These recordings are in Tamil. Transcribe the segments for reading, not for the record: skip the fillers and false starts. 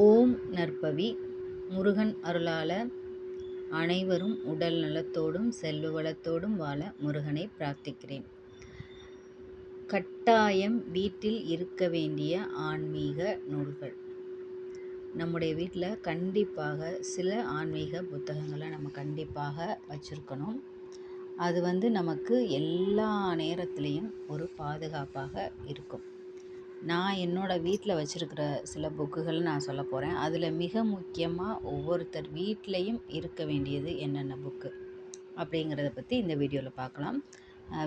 ஓம் நற்பவி. முருகன் அருளால அனைவரும் உடல் நலத்தோடும் செல்வ வளத்தோடும் வாழ முருகனை பிரார்த்திக்கிறேன். கட்டாயம் வீட்டில் இருக்க வேண்டிய ஆன்மீக நூல்கள். நம்முடைய வீட்டில் கண்டிப்பாக சில ஆன்மீக புத்தகங்களை நம்ம கண்டிப்பாக வச்சுருக்கணும். அது நமக்கு எல்லா நேரத்துலேயும் ஒரு பாதுகாப்பாக இருக்கும். நான் என்னோடய வீட்டில் வச்சுருக்கிற சில புக்குகள் நான் சொல்ல போகிறேன். அதில் மிக முக்கியமாக ஒவ்வொருத்தர் வீட்லேயும் இருக்க வேண்டியது என்னென்ன புக்கு அப்படிங்கிறத பற்றி இந்த வீடியோவில் பார்க்கலாம்.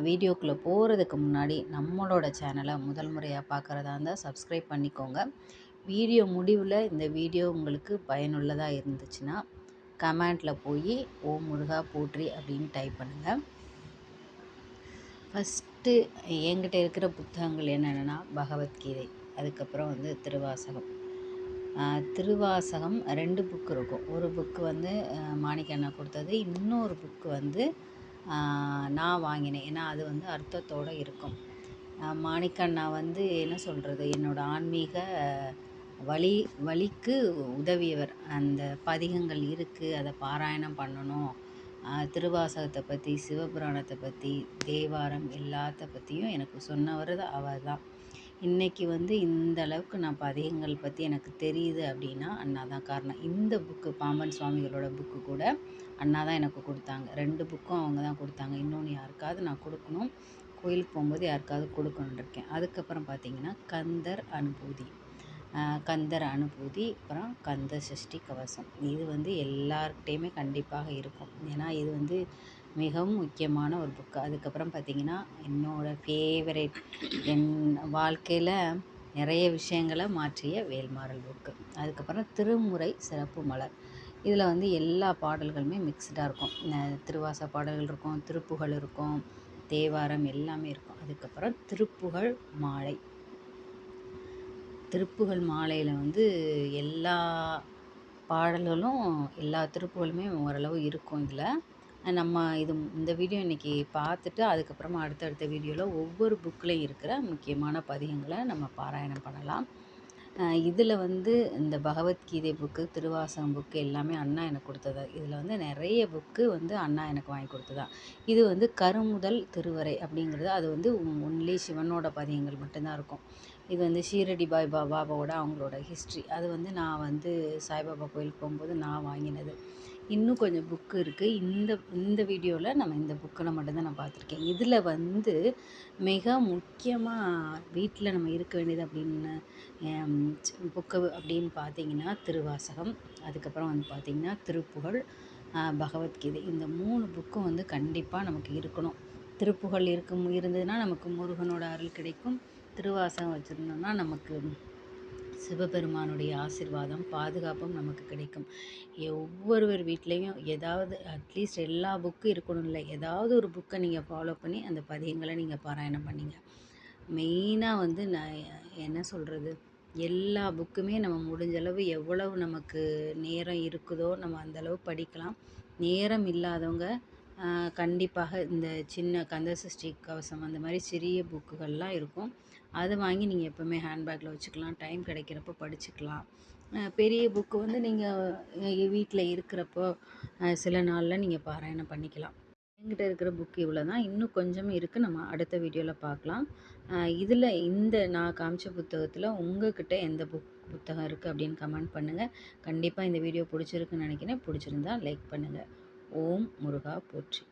வீடியோக்குள்ளே போகிறதுக்கு முன்னாடி நம்மளோட சேனலை முதல் முறையாக பார்க்குறதா இருந்தால் சப்ஸ்கிரைப் பண்ணிக்கோங்க. வீடியோ முடிவில் இந்த வீடியோ உங்களுக்கு பயனுள்ளதாக இருந்துச்சுன்னா கமெண்டில் போய் ஓம் முருகா போற்றி அப்படின்னு டைப் பண்ணுங்கள். ஃபஸ்ட்டு என்கிட்ட இருக்கிற புத்தகங்கள் என்னென்னா பகவத்கீதை, அதுக்கப்புறம் திருவாசகம். திருவாசகம் 2 புக்கு இருக்கும். ஒரு புக்கு மாணிக்க அண்ணா கொடுத்தது, இன்னொரு புக்கு நான் வாங்கினேன். ஏன்னா அது அர்த்தத்தோடு இருக்கும். மாணிக்க அண்ணா என்ன சொல்கிறது, என்னோடய ஆன்மீக வழிக்கு உதவியவர். அந்த பதிகங்கள் இருக்குது, அதை பாராயணம் பண்ணணும், திருவாசகத்தை பற்றி, சிவபுராணத்தை பற்றி, தேவாரம் எல்லாத்த பற்றியும் எனக்கு சொன்னவர் அவர் தான். இன்றைக்கி இந்த அளவுக்கு நான் பதிகங்கள் பற்றி எனக்கு தெரியுது அப்படின்னா அண்ணா தான் காரணம். இந்த புக்கு பாம்பன் சுவாமிகளோட புக்கு கூட அண்ணா தான் எனக்கு கொடுத்தாங்க. 2 புக்கும் அவங்க தான் கொடுத்தாங்க. இன்னொன்று யாருக்காவது நான் கொடுக்கணும், கோயிலுக்கு போகும்போது யாருக்காவது கொடுக்கணுன்னு இருக்கேன். அதுக்கப்புறம் பார்த்திங்கன்னா கந்தர் அனுபூதி, அப்புறம் கந்த சஷ்டி கவசம். இது எல்லார்கிட்டையுமே கண்டிப்பாக இருக்கும். ஏன்னா இது மிகவும் முக்கியமான ஒரு புக்கு. அதுக்கப்புறம் பார்த்திங்கன்னா என்னோடய ஃபேவரேட், என் வாழ்க்கையில் நிறைய விஷயங்களை மாற்றிய வேல்மாறல் புக்கு. அதுக்கப்புறம் திருமுறை சிறப்பு மலர். இதில் எல்லா பாடல்களுமே மிக்ஸ்டாக இருக்கும். திருவாச பாடல்கள் இருக்கும், திருப்புகழ் இருக்கும், தேவாரம் எல்லாமே இருக்கும். அதுக்கப்புறம் திருப்புகழ் மாலை. திருப்புகழ் மாலையில் எல்லா பாடல்களும், எல்லா திருப்புகளுமே ஓரளவு இருக்கும். இதில் நம்ம இந்த வீடியோ இன்றைக்கி பார்த்துட்டு அதுக்கப்புறமா அடுத்தடுத்த வீடியோவில் ஒவ்வொரு புக்கிலையும் இருக்கிற முக்கியமான பதிகங்களை நம்ம பாராயணம் பண்ணலாம். இதில் இந்த பகவத்கீதை புக்கு, திருவாசகம் புக்கு எல்லாமே அண்ணா எனக்கு கொடுத்தது. இதில் நிறைய புக்கு அண்ணா எனக்கு வாங்கி கொடுத்ததா. இது கருமுதல் திருவரை அப்படிங்கிறது, அது ஒன்லி சிவனோட பதிகங்கள் மட்டும்தான் இருக்கும். இது ஷீரடி பாபாவோட அவங்களோட ஹிஸ்ட்ரி. அது நான் சாய்பாபா கோயிலுக்கு போகும்போது நான் வாங்கினது. இன்னும் கொஞ்சம் புக்கு இருக்குது. இந்த வீடியோவில் நம்ம இந்த புக்கில் மட்டும்தான் நான் பார்த்துருக்கேன். இதில் மிக முக்கியமாக வீட்டில் நம்ம இருக்க வேண்டியது அப்படின்னு புக்கு அப்படின்னு பார்த்திங்கன்னா திருவாசகம், அதுக்கப்புறம் பார்த்திங்கன்னா திருப்புகழ், பகவத்கீதை. இந்த 3 புக்கும் கண்டிப்பாக நமக்கு இருக்கணும். திருப்புகழ் இருந்ததுன்னா நமக்கு முருகனோட அருள் கிடைக்கும். திருவாசகம் வச்சுருந்தோம்னா நமக்கு சிவபெருமானுடைய ஆசீர்வாதம், பாதுகாப்பும் நமக்கு கிடைக்கும். ஒவ்வொருவர் வீட்லேயும் ஏதாவது அட்லீஸ்ட் எல்லா புக்கும் இருக்கணும் இல்லை, ஏதாவது ஒரு புக்கை நீங்கள் ஃபாலோ பண்ணி அந்த பதிகங்களை நீங்கள் பாராயணம் பண்ணிங்க. மெயினாக நான் என்ன சொல்கிறது, எல்லா புக்குமே நம்ம முடிஞ்சளவு எவ்வளவு நமக்கு நேரம் இருக்குதோ நம்ம அந்தளவு படிக்கலாம். நேரம் இல்லாதவங்க கண்டிப்பாக இந்த சின்ன கந்தசஷ்டி கவசம் அந்த மாதிரி சிறிய புக்குகள்லாம் இருக்கும். அதை வாங்கி நீங்கள் எப்போவுமே ஹேண்ட்பேக்கில் வச்சுக்கலாம். டைம் கிடைக்கிறப்போ படிச்சுக்கலாம். பெரிய புக்கு நீங்கள் வீட்டில் இருக்கிறப்போ சில நாளில் நீங்கள் பாராயணம் பண்ணிக்கலாம். என்கிட்ட இருக்கிற புக் இவ்வளோ தான். இன்னும் கொஞ்சம் இருக்குது, நம்ம அடுத்த வீடியோவில் பார்க்கலாம். இதில் நான் காமிச்ச புத்தகத்தில் உங்கள்கிட்ட எந்த புத்தகம் இருக்குது அப்படின்னு கமெண்ட் பண்ணுங்கள். கண்டிப்பாக இந்த வீடியோ பிடிச்சிருக்குன்னு நினைக்கிறேன். பிடிச்சிருந்தா லைக் பண்ணுங்கள். ஓம் முருகா போற்றி.